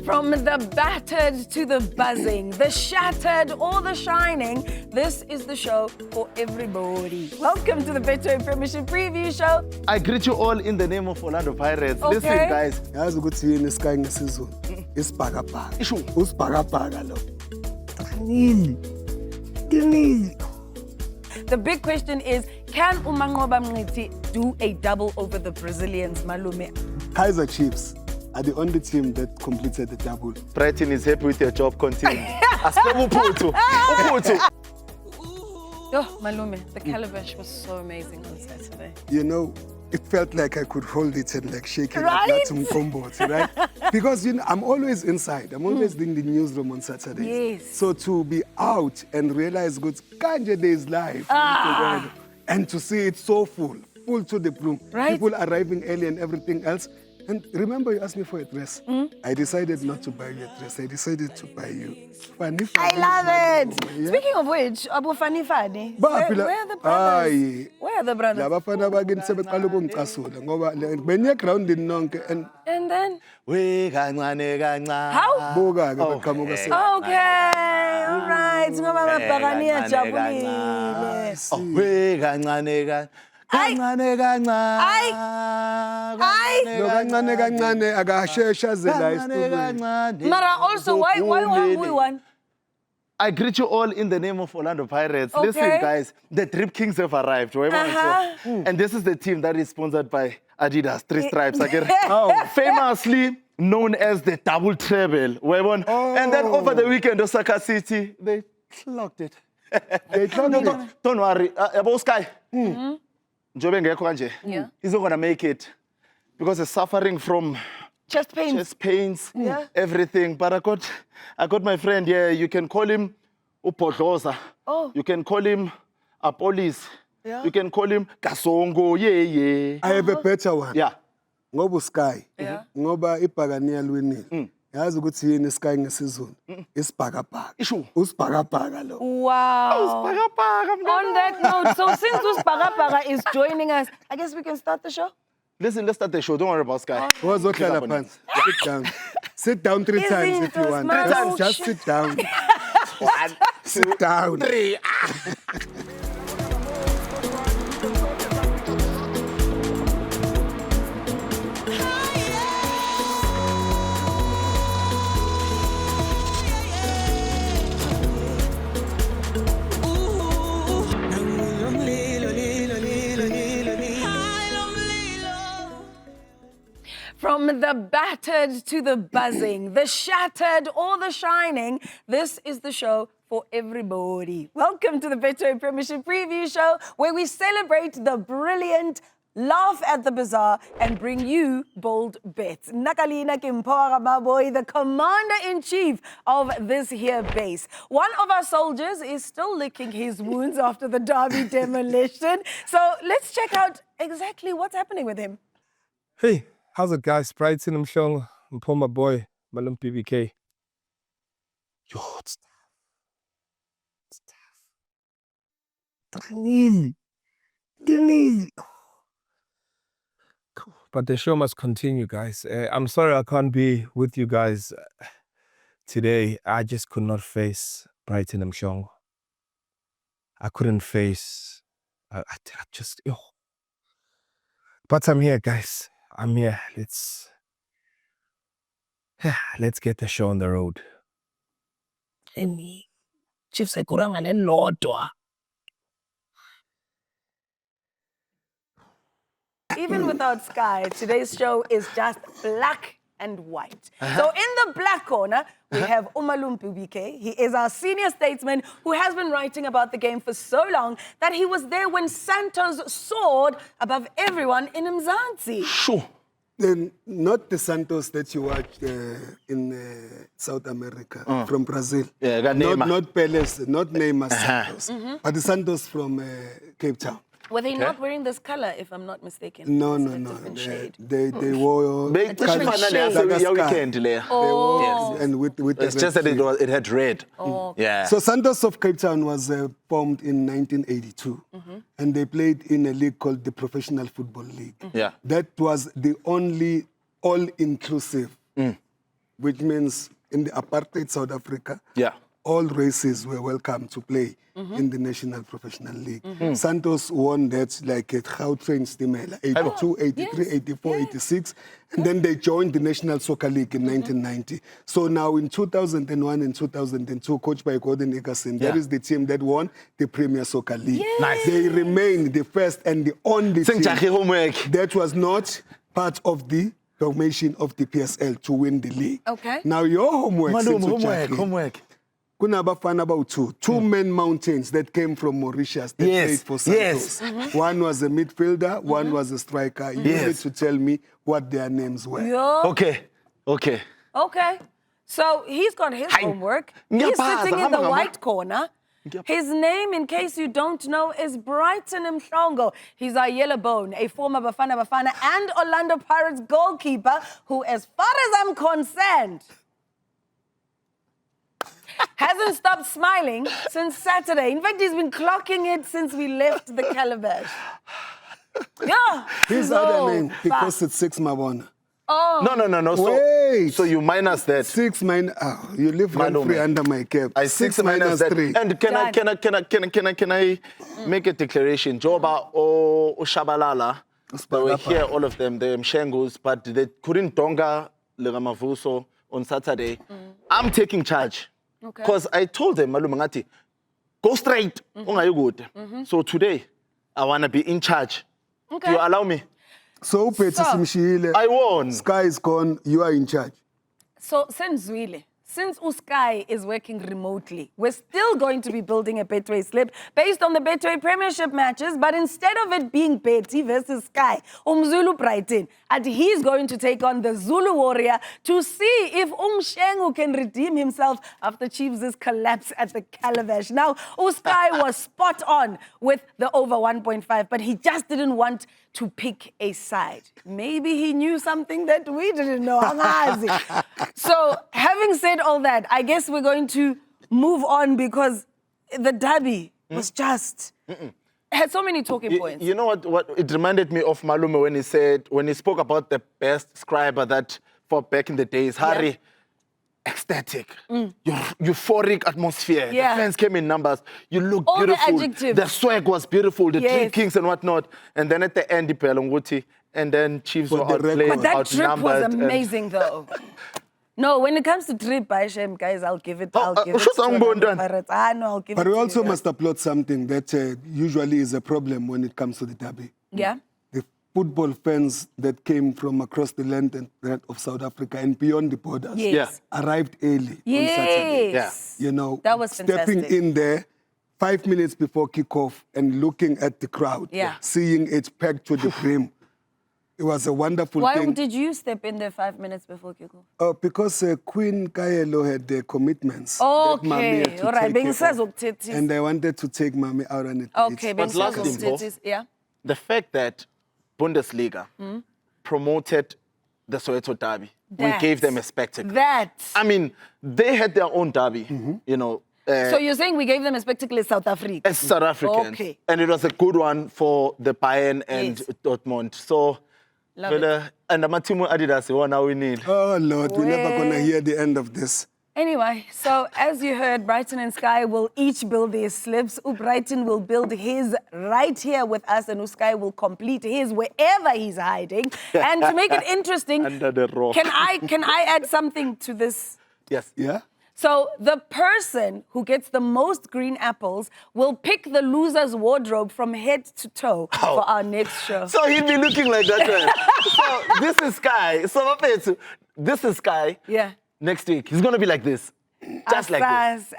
From the battered to the buzzing, the shattered or the shining, this is the show for everybody. Welcome to the Betway Premiership Preview Show. I greet you all in the name of Orlando Pirates. Okay. Listen, guys. Yazi ukuthi yini Sky ngesizulu isibhakabhaka Isho. usibhakabhaka lo The big question is, can Mngqithi do a double over the Brazilians, Malume? Kaizer Chiefs are the only team that completed the double. Brighton is happy with your job. Continue. Uphutu. Oh, Malume, the calabash was so amazing on Saturday. You know, it felt like I could hold it and like shake it Right? like that Mngqithi, right? Because you know, I'm always inside. I'm always in the newsroom on Saturdays. Yes. So to be out and realize good Kanje Day is live. And to see it so full to the brim. Right. People arriving early and everything else. And remember, you asked me for a dress. I decided not to buy you a dress. I decided to buy you. Funny. I love it. Yeah. Speaking of which, Abu Fani Fani, Ba, where phela- are the brothers? Aye. Where are the brothers? Labafana bakini sebeqala ukungicasula ngoba benye ground nonke and And then, We kancane kancane. how? buka ke beqhamuka se. Okay, all right. Ngoba mabhakani ajabulile. We kancane kancane. Kancane kancane. Ay. Lo kancane kancane akashesha ze la Kancane esitulweni. kancane. Mara, also, why one? I greet you all in the name of Orlando Pirates. Okay. Listen, guys, the Drip Kings have arrived. And this is the team that is sponsored by Adidas, 3 stripes. Famously known as the Double Treble. And then over the weekend, Osaka City, they clocked it. They clocked it. Don't worry. About Sky. Njobe ngekho kanje. Yeah. He's not going to make it because he's suffering from Chest pains. chest pains, Yeah. everything. But I got my friend here. You can call him Upodloza. Oh. You can call him Apolis. Yeah. You can call him Kasongo. Yeah. I have a better one. Yeah. Ngoba Sky. Yeah. Ngoba ibhakani yalwini. Yazi ukuthi yini Sky ngesizulu isibhakabhaka. Isho. Usibhakabhaka lo. Wow. On that note, so since Usbagabaga is joining us, I guess we can start the show? Listen, let's start the show. Don't worry about Sky. Wazohlala phansi. Sit down. Sit down 3 times if you want. Izinto Just sit down. 1, Sit down. 3. From the battered to the buzzing, the shattered or the shining, this is the show for everybody. Welcome to the Betway Premiership Preview Show, where we celebrate the brilliant, laugh at the bizarre, and bring you bold bets. Nakalina Mpho, my boy, the commander-in-chief of this here base. One of our soldiers is still licking his wounds after the Derby demolition. So let's check out exactly what's happening with him. Hey, how's it, guys? Brighton and Mpho, Mpho, my boy, Malum BBK. Yo, it's tough. But the show must continue, guys. I'm sorry I can't be with you guys today. I just could not face Brighton and Mpho. I couldn't face. I just. Yo. But I'm here, guys. I'm here. Let's get the show on the road. Chiefs ekuranga nelodwa. Even without Sky, today's show is just black and white. So in the black corner, we have Umalum BBK. He is our senior statesman who has been writing about the game for so long that he was there when Santos soared above everyone in Mzansi. Sure. Then not the Santos that you watched in South America from Brazil. Yeah, got Neymar. Not Palace, not Neymar Santos, but the Santos from Cape Town. Were they not wearing this color, if I'm not mistaken? No, It's no, a no. different shade. They wore different shade. Weekend there. Oh. and with the It's red just that shoe. it had red. Oh. Yeah. So Santos of Cape Town was formed in 1982, and they played in a league called the Professional Football League. Yeah. That was the only all-inclusive which means in the apartheid South Africa, Yeah. all races were welcome to play in the National Professional League. Santos won that like a Gautrain Stimela, 82, 83, 84, 86. And then they joined the National Soccer League in 1990. So now in 2001 and 2002, coached by Gordon Nickerson, that is the team that won the Premier Soccer League. Nice. They remain the first and the only team Homework. that was not part of the formation of the PSL to win the league. Okay. Now your homework, Homework. Kunabafana about two men mountains that came from Mauritius that played for Santos. One was a midfielder, one was a striker. You need to tell me what their names were. Yeah. Okay. Okay. So he's got his homework. He's sitting in the white corner. His name, in case you don't know, is Brighton Mhlongo. He's our yellow bone, a former Bafana Bafana and Orlando Pirates goalkeeper who, as far as I'm concerned, hasn't stopped smiling since Saturday. In fact, he's been clocking it since we left the calabash. Yeah. His other name, because it's 6 Mabona. Oh. No. Wait. So you minus that. 6 minus, you live rent free under my cap. 6 minus that. 3. And can I make a declaration? Joba or Shabalala, they were here, all of them, the Mshengos, but they couldn't donga Legamavuso on Saturday. I'm taking charge. Because I told them, Malumangati, go straight. So today, I want to be in charge. Do you allow me? So, I won. Sky is gone, you are in charge. So, since Uskai is working remotely, we're still going to be building a Betway slip based on the Betway Premiership matches, but instead of it being Betty versus Sky, Zulu Brighton, and he's going to take on the Zulu Warrior to see if Mshengu can redeem himself after Chiefs' collapse at the Calabash. Now, Uskai was spot on with the over 1.5, but he just didn't want to pick a side. Maybe he knew something that we didn't know. So, having said all that, I guess we're going to move on because the derby was just had so many talking points. You know what? It reminded me of Malume when he spoke about the best scriber that for back in the days, Harry. Ecstatic, euphoric atmosphere. The fans came in numbers. You look all beautiful. The adjectives. The swag was beautiful. The three kings and whatnot. And then at the end, and then Chiefs were outplayed. But that trip was amazing, though. No, when it comes to trip, Aishem, guys, I'll give it. I'll give it. But we also must applaud something that usually is a problem when it comes to the derby. Yeah. Football fans that came from across the land and of South Africa and beyond the borders arrived early on Saturday. You know, that was stepping fantastic. in there 5 minutes before kickoff and looking at the crowd, seeing it packed to the brim. It was a wonderful thing. Why did you step in there 5 minutes before kickoff? Because Queen Kaelo had the commitments. Okay, all right. And I wanted to take Mami out on it. Okay, but last the fact that Bundesliga promoted the Soweto Derby. We gave them a spectacle. I mean, they had their own derby, you know. So you're saying we gave them a spectacle as South Africa? As South Africans. Okay. And it was a good one for the Bayern and Dortmund. So, and the Matimu Adidas, what now we need. Oh, Lord, we're never going to hear the end of this. Anyway, so as you heard, Brighton and Sky will each build their slips. Brighton will build his right here with us, and Sky will complete his wherever he's hiding. And to make it interesting, under the rock. Can I add something to this? Yes. Yeah? So the person who gets the most green apples will pick the loser's wardrobe from head to toe for our next show. So he'll be looking like that, right? So this is Sky. So this is Sky. Yeah. Next week, he's going to be like this. Just like this.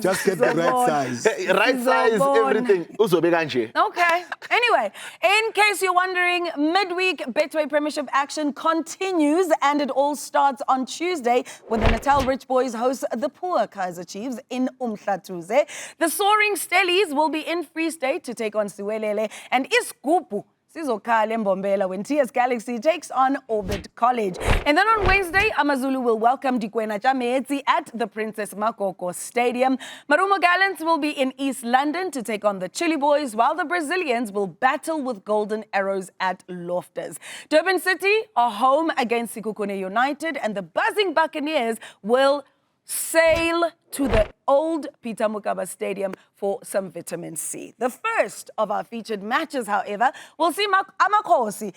Just get the right size. Right size, everything. Okay. Anyway, in case you're wondering, midweek Betway Premiership action continues, and it all starts on Tuesday when the Natal Rich Boys host the poor Kaizer Chiefs in Umhlathuze. The Soaring Stellies will be in Free State to take on Siwelele, and Iskupu sizokhala eMbombela when TS Galaxy takes on Orbit College. And then on Wednesday, AmaZulu will welcome Dikwena Chameetsi at the Princess Makoko Stadium. Marumo Gallants will be in East London to take on the Chili Boys, while the Brazilians will battle with Golden Arrows at Loftus. Durban City are home against Sekhukhune United, and the buzzing Buccaneers will sail to the old Peter Mokaba Stadium for some vitamin C. The first of our featured matches, however, will see Amakhosi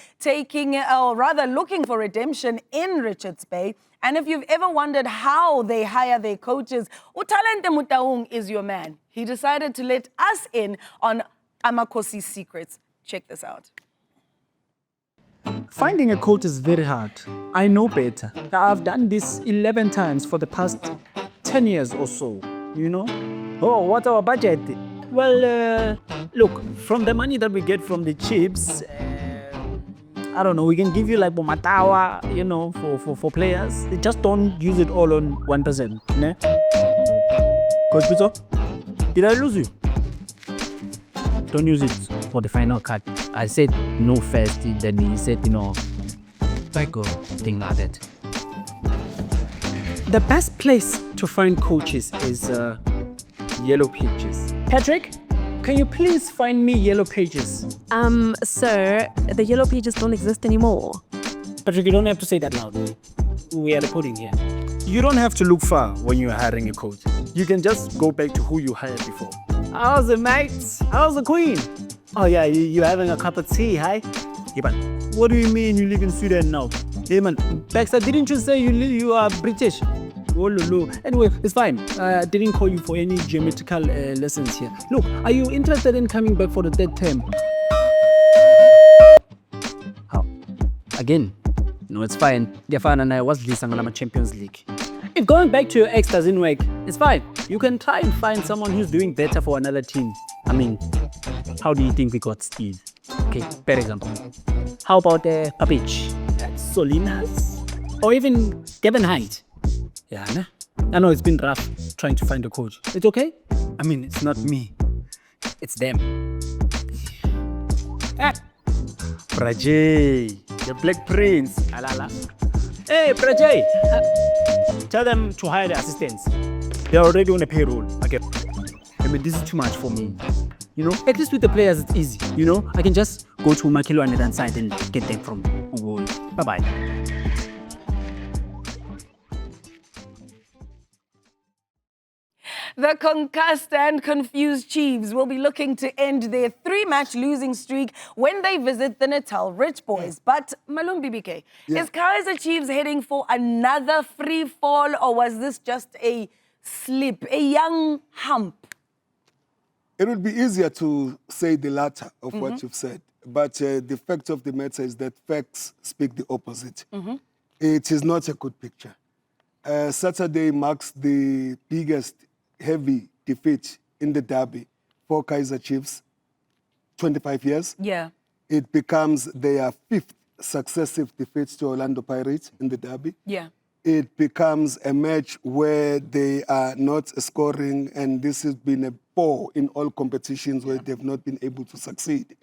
looking for redemption in Richards Bay. And if you've ever wondered how they hire their coaches, Utalente Mutaung is your man. He decided to let us in on Amakhosi's secrets. Check this out. Finding a coach is very hard. I know better. I've done this 11 times for the past 10 years or so, you know? Oh, what's our budget? Well, look, from the money that we get from the chips, I don't know, we can give you like Bomatawa, you know, for players. Just don't use it all on one person, ne? Coach Pizzo, did I lose you? Don't use it for the final cut. I said no first, then he said, you know, like a thing like that. The best place to find coaches is Yellow Pages. Patrick, can you please find me Yellow Pages? Sir, the Yellow Pages don't exist anymore. Patrick, you don't have to say that loud. We are recording here. You don't have to look far when you're hiring a coach. You can just go back to who you hired before. How's it, mate? How's the queen? Oh yeah, you're having a cup of tea, hi? Yeah, but what do you mean you live in Sweden now? Hey man, Baxter, didn't you say you are British? Oh, no. Anyway, it's fine. I didn't call you for any geometrical lessons here. Look, are you interested in coming back for the third term? How? Again? No, it's fine. Diafana and I was Lisangana Champions League. If going back to your ex doesn't work, it's fine. You can try and find someone who's doing better for another team. I mean, how do you think we got Steve? Okay, for example. How about Papich, Solinas, or even Kevin Hyde? Yeah, nah? I know it's been rough trying to find a coach. It's okay? I mean, it's not me. It's them. Ah. Prajay, the Black Prince. Alala. Hey, Prajay. Tell them to hire the assistants. They're already on a payroll. Okay. I mean, this is too much for me. You know, at least with the players, it's easy. You know, I can just go to Makilo and then side and get them from Ugo. Bye-bye. The concussed and confused Chiefs will be looking to end their 3-match losing streak when they visit the Natal Rich Boys. But Malum BBK, is Kaizer Chiefs heading for another free fall, or was this just a slip, a young hump? It would be easier to say the latter of what you've said. But the fact of the matter is that facts speak the opposite. It is not a good picture. Saturday marks the biggest heavy defeat in the derby for Kaizer Chiefs, 25 years. Yeah. It becomes their 5th successive defeat to Orlando Pirates in the derby. Yeah. It becomes a match where they are not scoring, and this has been a bore in all competitions where they've not been able to succeed.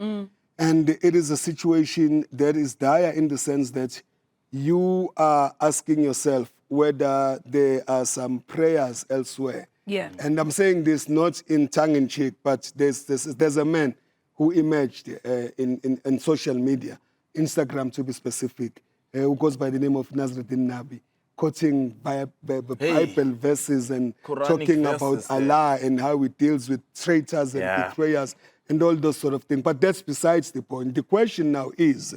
And it is a situation that is dire in the sense that you are asking yourself whether there are some prayers elsewhere. Yeah. And I'm saying this not in tongue-in-cheek, but there's a man who emerged in social media, Instagram to be specific, who goes by the name of Nazruddin Nabi, quoting Bible verses and Quranic talking verses, about Allah and how he deals with traitors and betrayers and all those sort of things. But that's besides the point. The question now is,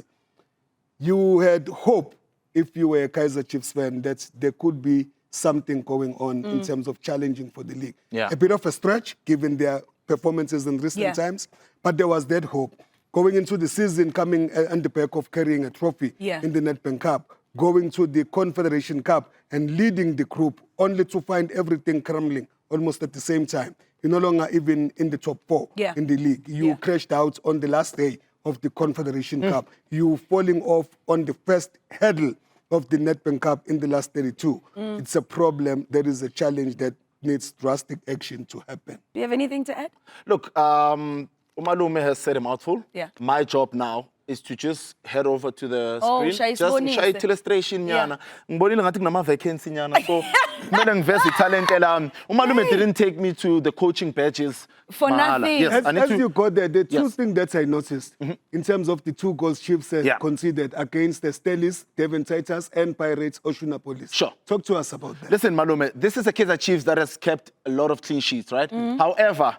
you had hope, if you were a Kaizer Chiefs fan, that there could be something going on in terms of challenging for the league. Yeah. A bit of a stretch, given their performances in recent times, but there was that hope. Going into the season, coming on the back of carrying a trophy in the Nedbank Cup, going to the Confederation Cup and leading the group, only to find everything crumbling almost at the same time. You're no longer even in the top 4 in the league. You crashed out on the last day of the Confederation Cup. You falling off on the first hurdle of the Nedbank Cup in the last 32. It's a problem. There is a challenge that needs drastic action to happen. Do you have anything to add? Look, Umalume has said a mouthful. Yeah. My job now is to just head over to the Oh, screen. Just shayisibonise. show illustration Yeah. nyana. Ngibonile ngathi kunama vacancy nyana. So kumele ngiveze talent lami. Umalume didn't take me to the coaching badges For mahala. nothing. Yes, I need As to. you got there, the two Yes. things that I noticed in terms of the 2 goals Chiefs conceded against the Stellies, Devon Titans, and Pirates, Oshuna Police. Sure. Talk to us about that. Listen, Malume, this is a Kaizer Chiefs that has kept a lot of clean sheets, right? However,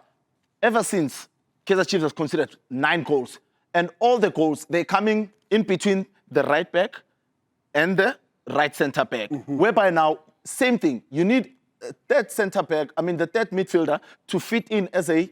ever since Kaizer Chiefs has conceded 9 goals, and all the goals, they're coming in between the right back and the right centre back. Whereby now, same thing, you need a third centre back, the third midfielder to fit in as a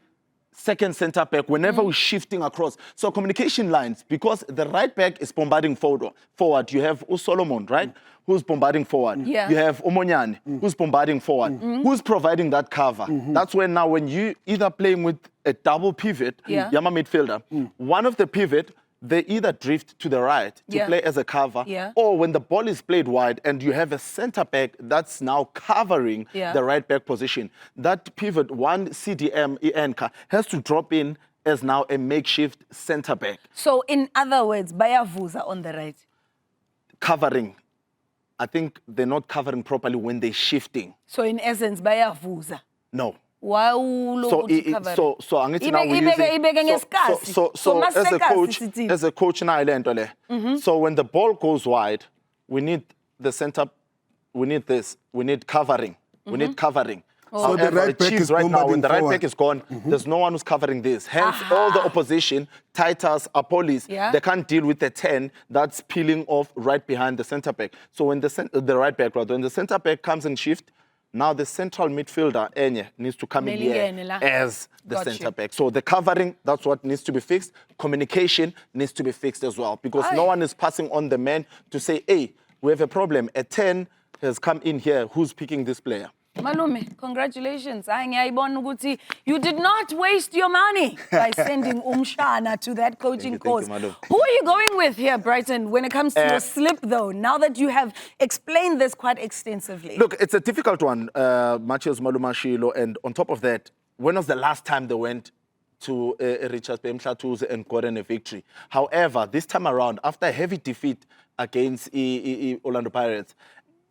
second centre back whenever we're shifting across. So communication lines, because the right back is bombarding forward. You have Solomon, right? Who's bombarding forward. Yeah. You have Omonyane, who's bombarding forward. Who's providing that cover? That's when now when you either playing with a double pivot, Yama midfielder, one of the pivot, they either drift to the right to play as a cover, or when the ball is played wide and you have a centre back that's now covering the right back position, that pivot, one CDM Enka, has to drop in as now a makeshift centre back. So in other words, bayavuza on the right. Covering. I think they're not covering properly when they're shifting. So in essence, bayavuza. No. Why So angithi now we as a coach na ile nto le. So when the ball goes wide, we need the center, we need this, we need covering. We need covering. So the right back is right now, when the right forward. back is gone, there's no one who's covering this. Hence, all the opposition, Titus, Apolis, they can't deal with the 10 that's peeling off right behind the center back. So when the right back, when the center back comes and shift, now the central midfielder, Enye, needs to come in here as the center back. So the covering, that's what needs to be fixed. Communication needs to be fixed as well, because no one is passing on the man to say, hey, we have a problem. A 10 has come in here. Who's picking this player? Malume, congratulations. Ngiyayibona ukuthi you did not waste your money by sending Umshana to that coaching course. Thank you, Who are you going with here, Brighton, when it comes to your slip, though, now that you have explained this quite extensively? Look, it's a difficult one, Machios Malumashilo, and on top of that, when was the last time they went to Richards Bay Mngqithi and gotten a victory? However, this time around, after a heavy defeat against Orlando Pirates,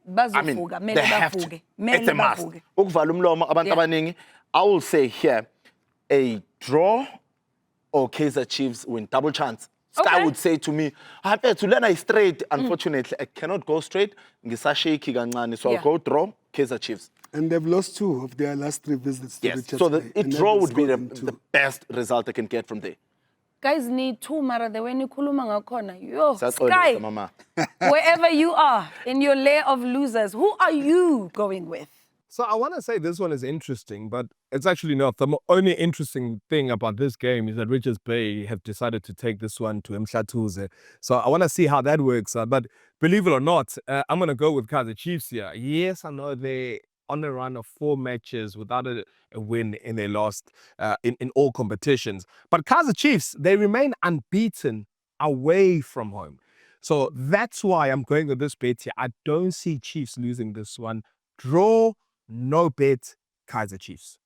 Bazovuka, they have to. It's a must. Ukuvala umlomo abantu abaningi. I will say here, a draw or Kaizer Chiefs win. Double chance. Sky would say to me, I have to learn straight. Unfortunately, I cannot go straight. Ngisasheki kancane, so I'll go draw Kaizer Chiefs. And they've lost 2 of their last 3 visits to Richards So Bay. the draw would be the best result I can get from there. Guys need 2 mara the way nikhuluma ngakhona. Yo, That's Sky, all, mama. wherever you are in your lair of losers, who are you going with? So I want to say this one is interesting, but it's actually not. The only interesting thing about this game is that Richards Bay have decided to take this one to Mngqithi. So I want to see how that works. But believe it or not, I'm going to go with Kaizer Chiefs here. Yes, I know they on a run of 4 matches without a win in their last in all competitions. But Kaizer Chiefs, they remain unbeaten away from home. So that's why I'm going with this bet here. I don't see Chiefs losing this one. Draw, no bet, Kaizer Chiefs.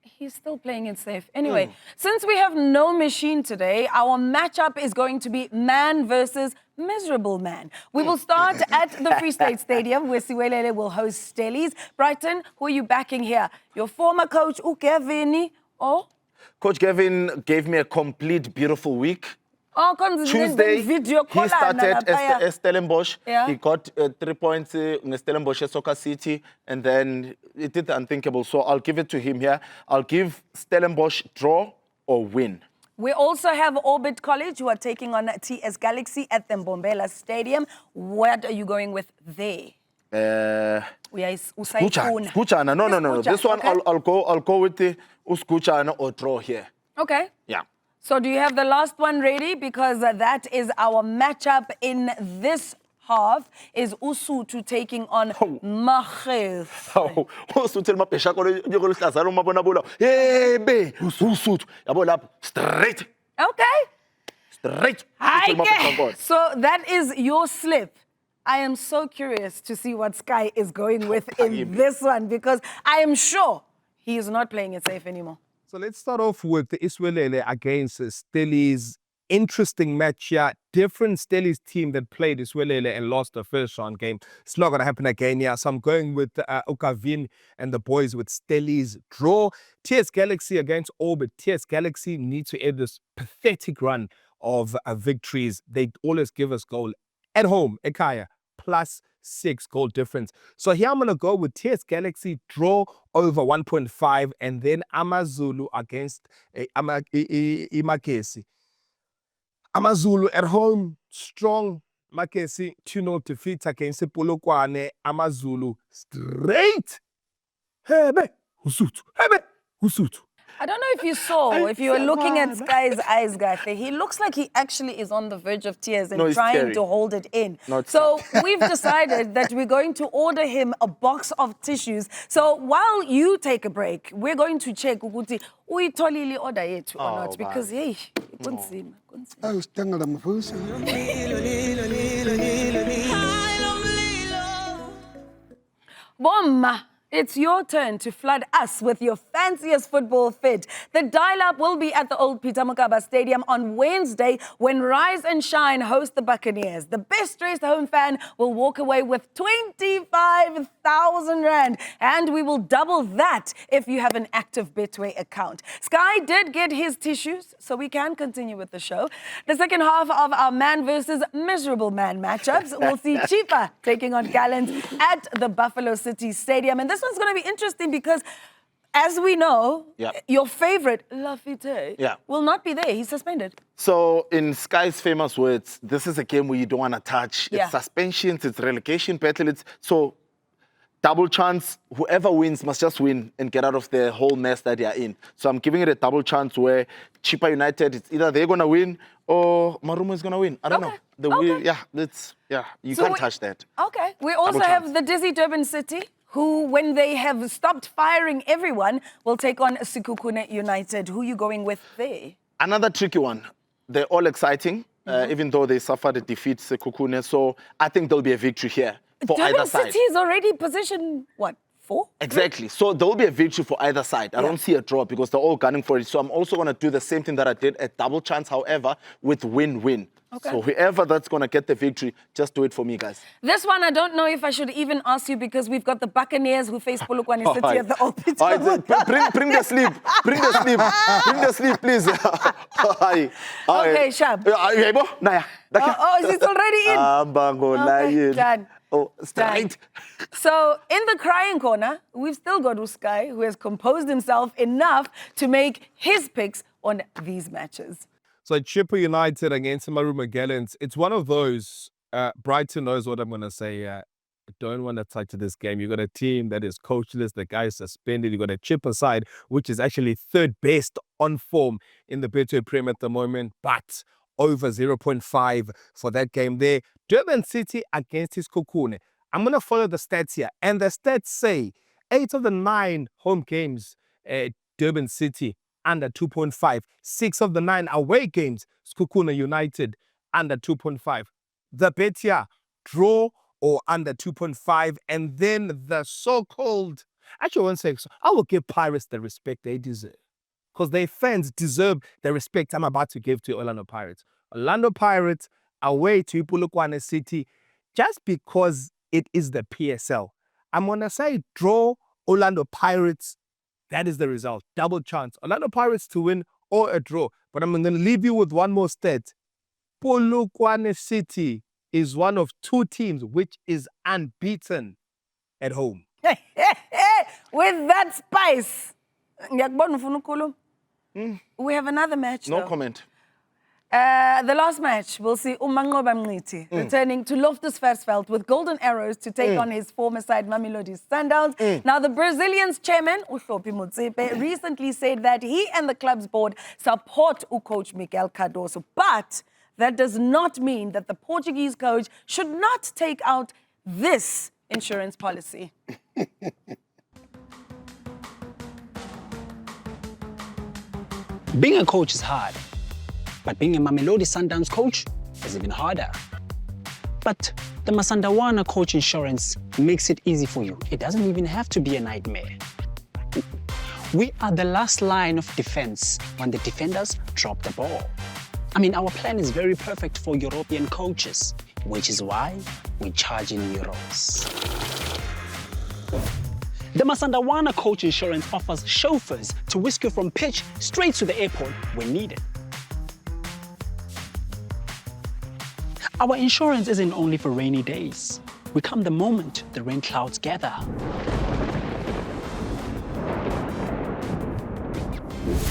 He's still playing it safe. Anyway, since we have no machine today, our matchup is going to be man versus miserable man. We will start at the Free State Stadium, where Siwelele will host Stellies. Brighton, who are you backing here? Your former coach, Ukevini, or? Coach Gavin gave me a complete, beautiful week. Tuesday, he started as Stellenbosch. Yeah. He got 3 points in Stellenbosch Soccer City, and then he did the unthinkable. So I'll give it to him here. I'll give Stellenbosch draw or win. We also have Orbit College, who are taking on TS Galaxy at the Mbombela Stadium. What are you going with there? Skuchana. No. This one, okay. I'll go with the Skuchana or draw here. Okay. Yeah. So do you have the last one ready? Because that is our matchup in this half, is Usutu taking on Magesi. Straight. Okay. Straight. So that is your slip. I am so curious to see what Sky is going with in this one, because I am sure he is not playing it safe anymore. So let's start off with the Iswelele against Stellies. interesting match here. Different Stelli's team that played Iswelele and lost the first round game. It's not going to happen again here. So I'm going with Okavin and the boys with Stelli's draw. TS Galaxy against Orbit. TS Galaxy need to end this pathetic run of victories. They always give us goal at home, Ekaya, +6 goal difference. So here I'm going to go with TS Galaxy draw over 1.5 and then AmaZulu against Magesi. AmaZulu at home, strong. Magesi 2-0 defeat against Polokwane. AmaZulu straight. Hebe, Husutu. Hebe, Husutu. I don't know if you saw, if you were looking at Sky's eyes, Gafe, he looks like he actually is on the verge of tears and trying scary. to hold it in. Not so we've decided that we're going to order him a box of tissues. So while you take a break, we're going to check ukuthi uyitholile order yethu or not, because hey, kunzima. Awu sitangala mvuso. Bomma, it's your turn to flood us with your fanciest football fit. The dial-up will be at the old Peter Mokaba Stadium on Wednesday when Rise and Shine host the Buccaneers. The best-dressed home fan will walk away with 25,000 Rand, and we will double that if you have an active Betway account. Sky did get his tissues, so we can continue with the show. The second half of our man versus miserable man matchups, we'll see Chippa taking on Gallants at the Buffalo City Stadium. And this one's going to be interesting because, as we know, your favorite, Lafite, will not be there. He's suspended. So, in Sky's famous words, this is a game where you don't want to touch. It's suspensions, it's relegation battle. So, double chance. Whoever wins must just win and get out of the whole mess that they are in. So, I'm giving it a double chance where Chippa United, it's either they're going to win or Marumo is going to win. I don't know. You can't touch that. Okay. We also have the dizzy Durban City, who, when they have stopped firing everyone, will take on Sekhukhune United. Who are you going with there? Another tricky one. They're all exciting, even though they suffered a defeat, Sekhukhune. So I think there'll be a victory here for either side. Durban City is already position, what, 4? Exactly. So there'll be a victory for either side. I don't see a draw because they're all gunning for it. So I'm also going to do the same thing that I did at double chance, however, with win-win. Okay. So whoever that's going to get the victory, just do it for me, guys. This one, I don't know if I should even ask you because we've got the Buccaneers who face Polokwane City at the Old Peter. Bring the sleep. Bring the sleep. Bring the sleep, please. Okay, Shab. It's already in. Okay, done. Oh, straight. So, in the crying corner, we've still got Uskai, who has composed himself enough to make his picks on these matches. So Chippa United against Marumo Gallants. It's one of those, Brighton knows what I'm going to say. I don't want to touch this game. You've got a team that is coachless. The guy is suspended. You've got a Chippa side, which is actually third best on form in the Betway Premier at the moment, but over 0.5 for that game there. Durban City against his Sekhukhune. I'm going to follow the stats here. And the stats say 8 of the 9 home games at Durban City under 2.5. 6 of the 9 away games, Sekhukhune United under 2.5. The bet here, draw or under 2.5. And then the so-called, actually I won't say so, I will give Pirates the respect they deserve. Because their fans deserve the respect I'm about to give to Orlando Pirates. Orlando Pirates away to Polokwane City just because it is the PSL. I'm going to say draw Orlando Pirates. That is the result. Double chance. Orlando Pirates to win or a draw. But I'm going to leave you with one more stat. Polokwane City is one of 2 teams which is unbeaten at home. With that spice. We have another match. No comment. The last match, we'll see Mngqithi returning to Loftus Versfeld with golden arrows to take on his former side, Mamelodi Sundowns. Now, the Brazilian's chairman, Uhlophe Motsepe, recently said that he and the club's board support coach Miguel Cardoso, but that does not mean that the Portuguese coach should not take out this insurance policy. Being a coach is hard, but being a Mamelodi Sundowns coach is even harder. But the Masandawana coach insurance makes it easy for you. It doesn't even have to be a nightmare. We are the last line of defense when the defenders drop the ball. I mean, our plan is very perfect for European coaches, which is why we charge in euros. The Masandawana Coach Insurance offers chauffeurs to whisk you from pitch straight to the airport when needed. Our insurance isn't only for rainy days. We come the moment the rain clouds gather.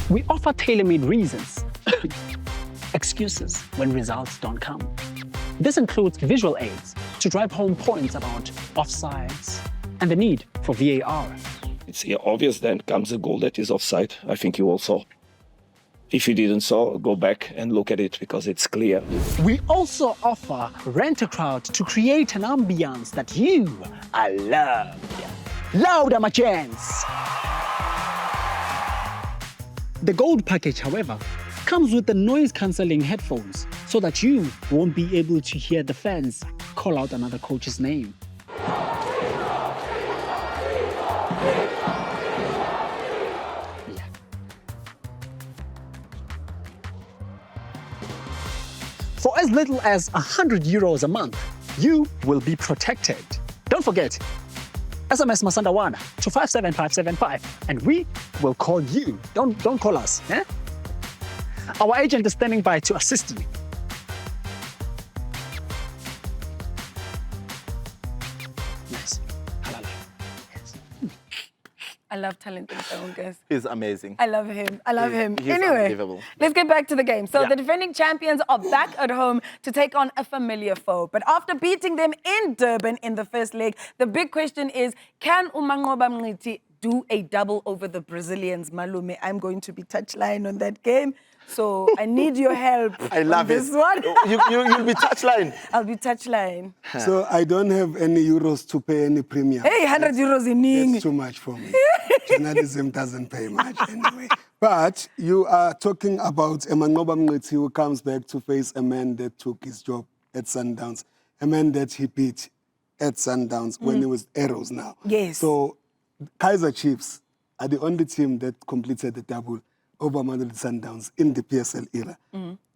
We offer tailor-made reasons, excuses when results don't come. This includes visual aids to drive home points about offsides and the need for VAR. It's obvious then comes a goal that is offside. I think you all saw. If you didn't saw, go back and look at it because it's clear. We also offer Rent-A-Crowd to create an ambience that you are loved. Louder, my gents! The gold package, however, comes with the noise-cancelling headphones so that you won't be able to hear the fans call out another coach's name. For as little as €100 a month, you will be protected. Don't forget, SMS Masandawana to 57575 and we will call you. Don't call us. Eh? Our agent is standing by to assist you. Nice. Halala. Yes. I love talented guys. He's amazing. I love him. I love him. He's Anyway, unbelievable. let's get back to the game. So the defending champions are back at home to take on a familiar foe. But after beating them in Durban in the first leg, the big question is, can Mngqithi do a double over the Brazilians? Malume, I'm going to be touchline on that game. So I need your help. I love this it. one. You'll be touchline. I'll be touchline. So I don't have any euros to pay any premium. Hey, 100 euros in Ning. That's too much for me. Journalism doesn't pay much anyway. But you are talking about Mngqithi who comes back to face a man that took his job at Sundowns, a man that he beat at Sundowns when he was Arrows now. Yes. So Kaizer Chiefs are the only team that completed the double over Mamelodi Sundowns in the PSL era.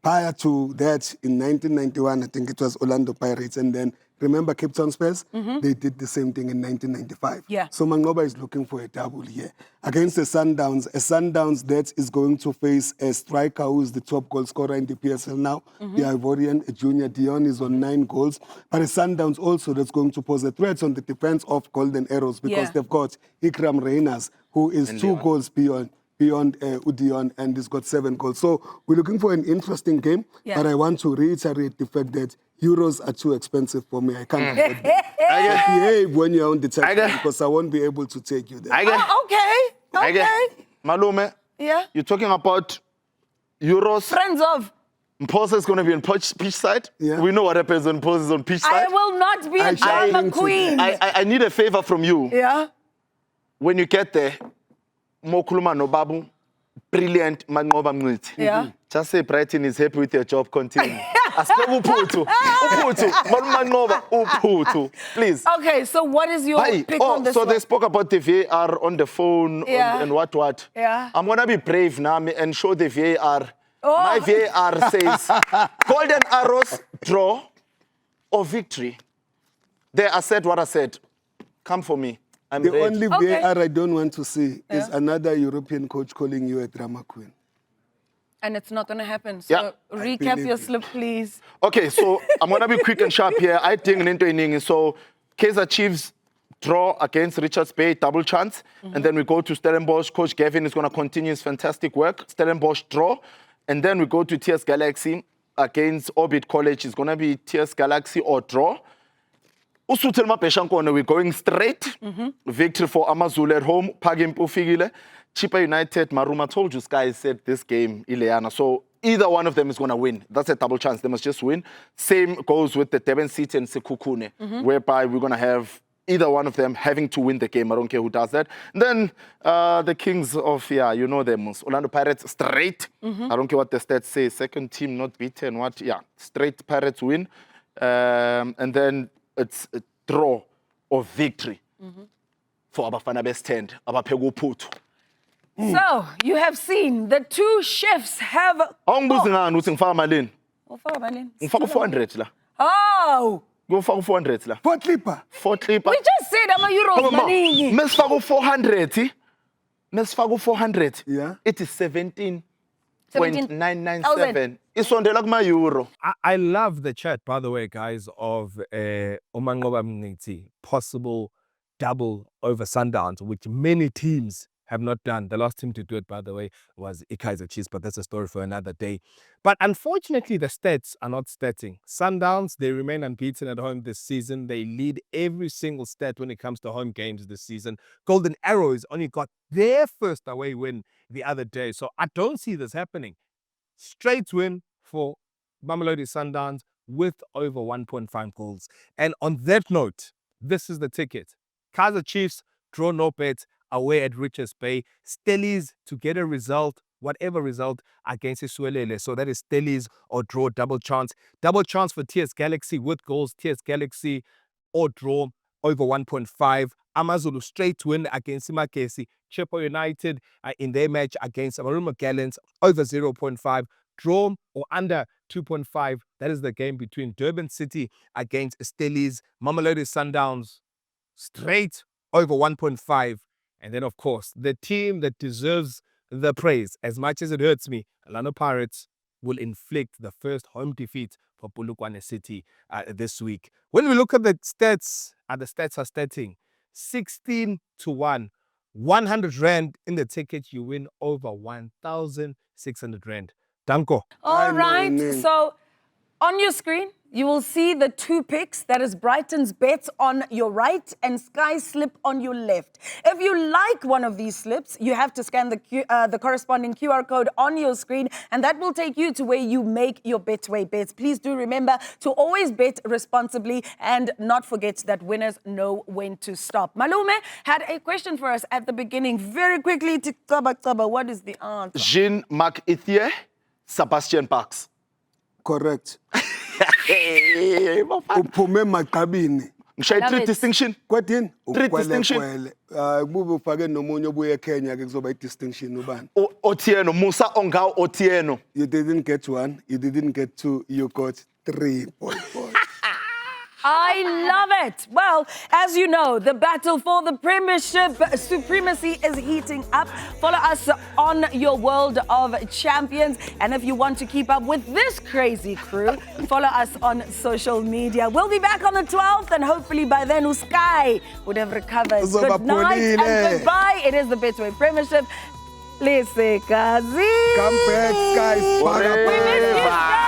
Prior to that, in 1991, I think it was Orlando Pirates, and then remember Cape Town Spurs? They did the same thing in 1995. Yeah. So Mangqoba is looking for a double here against the Sundowns. A Sundowns that is going to face a striker who is the top goal scorer in the PSL now, the Ivorian Junior Dion is on 9 goals. But a Sundowns also that's going to pose a threat on the defense of Golden Arrows because they've got Ikram Reyners, who is 2 goals beyond Udion, and he's got 7 goals. So we're looking for an interesting game, but I want to reiterate the fact that euros are too expensive for me. I can't afford them. Behave when you're on the touchline because I won't be able to take you there. Okay. Malume, you're talking about euros. Friends of. Mpho is going to be on pitch side. Yeah. We know what happens when Mpho is on pitch side. I will not be a drama queen. I need a favor from you. Yeah. When you get there, Mokuluma no Babu, brilliant Mngqithi. Yeah. Just say Brighton is happy with your job. Continue. Uphutu. Please. Okay, so what is your pick on this so one? they spoke about the VAR on the phone and what. Yeah. I'm going to be brave now and show the VAR. My VAR says Golden Arrows, draw or victory. There I said what I said. Come for me. I'm The ready. only VAR I don't want to see is another European coach calling you a drama queen. And it's not going to happen. So recap your slip, please. Okay, so I'm going to be quick and sharp here. I think into inning. So Kaizer Chiefs draw against Richards Bay, double chance. And then we go to Stellenbosch. Coach Gavin is going to continue his fantastic work. Stellenbosch draw. And then we go to TS Galaxy against Orbit College. It's going to be TS Galaxy or draw. We're going straight. Victory for AmaZulu at home. Pagimpo Figile. Chippa United, Maruma told you, Sky said this game, Ileana. So either one of them is going to win. That's a double chance. They must just win. Same goes with the Durban City and Sekhukhune, whereby we're going to have either one of them having to win the game. I don't care who does that. And then the Kings of, you know them, Orlando Pirates, straight. I don't care what the stats say. Second team not beaten. What? Yeah, straight Pirates win. And then it's a draw or victory for Abafana Best End, Abapegu Putu. So, you have seen the two chefs have... Awungibuzi ngani uthi ngifaka malini? Ufaka malini? Ngifaka 400 la. Oh! Ngifaka 400 la. For clipper. 4 clipper. We just said ama-euros maningi. Mesifaka 400. Mesifaka 400. Yeah. It is 17.997. Isondela kuma-euro. I love the chat, by the way, guys, of Mngqithi, possible double over Sundowns, which many teams have not done. The last team to do it, by the way, was Kaizer Chiefs, but that's a story for another day. But unfortunately, the stats are not statting. Sundowns, they remain unbeaten at home this season. They lead every single stat when it comes to home games this season. Golden Arrows only got their first away win the other day. So I don't see this happening. Straight win for Mamelodi Sundowns with over 1.5 goals. And on that note, this is the ticket. Kaizer Chiefs, draw no bet, away at Richards Bay. Stellies to get a result, whatever result, against Isuelele. So that is Stellies or draw, double chance. Double chance for TS Galaxy with goals. TS Galaxy or draw over 1.5. AmaZulu straight win against Magesi. Chippa United in their match against Gallants over 0.5. Draw or under 2.5. That is the game between Durban City against Stellies. Mamelodi Sundowns straight over 1.5. And then, of course, the team that deserves the praise, as much as it hurts me, Orlando Pirates will inflict the first home defeat for Polokwane City this week. When we look at the stats are statting 16-1. 100 Rand in the ticket, you win over 1,600 Rand. Danko. All right, so on your screen, you will see the two picks. That is Brighton's bets on your right and Sky's slip on your left. If you like one of these slips, you have to scan the corresponding QR code on your screen, and that will take you to where you make your Betway bets. Please do remember to always bet responsibly and not forget that winners know when to stop. Malume had a question for us at the beginning. Very quickly, what is the answer? Jean Mngqithi, Sebastian Parks. Correct. Uphume Magabini. Ngishaye 3 distinction. Kwathini? 3 distinction. Kube ufake nomunye obuye eKenya ke kuzoba i-distinction ubani? Otieno, Musa Ongao Otieno. You didn't get 1, you didn't get 2, you got 3 points. I love it. Well, as you know, the battle for the Premiership supremacy is heating up. Follow us on your World of Champions. And if you want to keep up with this crazy crew, follow us on social media. We'll be back on the 12th, and hopefully by then, Sky would have recovered. Good night and goodbye. It is the Betway Premiership. Lise Kazi. Come back, guys. We miss you, guys.